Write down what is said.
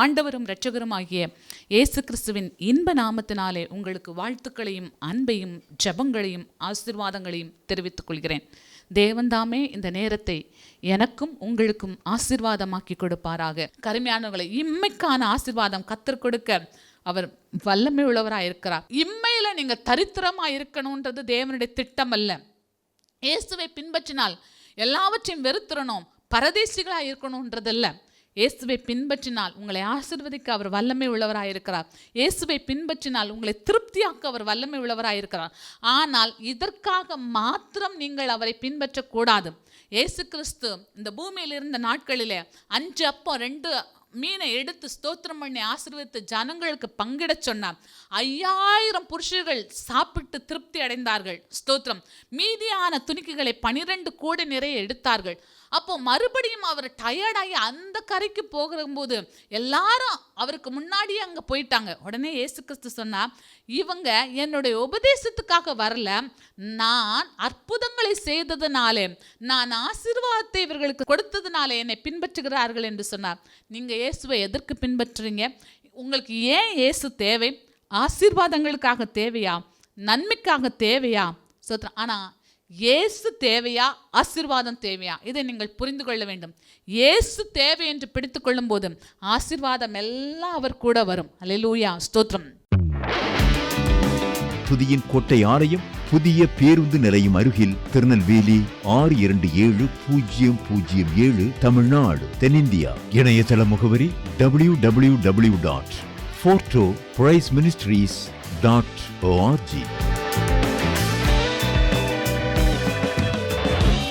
ஆண்டவரும் இரட்சகருமாகிய இயேசு கிறிஸ்துவின் இன்ப நாமத்தினாலே உங்களுக்கு வாழ்த்துக்களையும் அன்பையும் ஜெபங்களையும் ஆசீர்வாதங்களையும் தெரிவித்துக் கொள்கிறேன். தேவன்தாமே இந்த நேரத்தை எனக்கும் உங்களுக்கும் ஆசீர்வாதமாக்கி கொடுப்பாராக. கருமையானவர்களை, இம்மைக்கான ஆசீர்வாதம் கர்த்தர் கொடுக்க அவர் வல்லமை உள்ளவராக இருக்கிறார். இம்மையில நீங்க தரித்திரமா இருக்கணும்ன்றது தேவனுடைய திட்டம் அல்ல. இயேசுவை பின்பற்றினால் எல்லாவற்றையும் வெறுத்துறணும், பரதேசிகளா இருக்கணும்ன்றதல்ல. இயேசுவை பின்பற்றினால் உங்களை ஆசீர்வதிக்க அவர் வல்லமை உள்ளவராக இருக்கிறார். இயேசுவை பின்பற்றினால் உங்களை திருப்தியாக்க அவர் வல்லமை உள்ளவராக இருக்கிறார். ஆனால் இதற்காக மாத்திரம் நீங்கள் அவரை பின்பற்றக்கூடாது. இயேசு கிறிஸ்து இந்த பூமியில் இருந்த நாட்களிலே 5 அப்பம் 2 மீனை எடுத்து ஸ்தோத்திரம் பண்ணி ஆசீர்வதித்து ஜனங்களுக்கு பங்கிட சொன்னார். 5000 புருஷர்கள் சாப்பிட்டு திருப்தி அடைந்தார்கள். ஸ்தோத்திரம். மீதியான துணிக்கைகளை 12 கூடை நிறைய எடுத்தார்கள். அப்போ மறுபடியும் அவர் டயர்டாகி அந்த கரைக்கு போகும்போது எல்லாரும் அவருக்கு முன்னாடியே அங்கே போயிட்டாங்க. உடனே இயேசு கிறிஸ்து சொன்னார், இவங்க என்னுடைய உபதேசத்துக்காக வரல, நான் அற்புதங்களை செய்ததுனாலே, நான் ஆசீர்வாதத்தை இவர்களுக்கு கொடுத்ததுனாலே என்னை பின்பற்றுகிறார்கள் என்று சொன்னார். நீங்கள் இயேசுவை எதற்கு பின்பற்றுறீங்க? உங்களுக்கு ஏன் இயேசு தேவை? ஆசீர்வாதங்களுக்காக தேவையா? நன்மைக்காக தேவையா? ஆனால் இயேசு தேவையா, ஆசீர்வாதம் தேவையா? இதை நீங்கள் புரிந்து கொள்ள வேண்டும். இயேசு தேவை என்று பிடித்துக் கொள்ளும் போது ஆசீர்வாதம் எல்லாம் அவர் கூட வரும். அல்லேலூயா, ஸ்தோத்திரம். துதியின் கோட்டை ஆலயம் புதிய பேருந்து நிலையம் அருகில், திருநெல்வேலி 620007 தமிழ்நாடு, தென்னிந்தியா. இணையதள முகவரி www.fortopriceministries.org.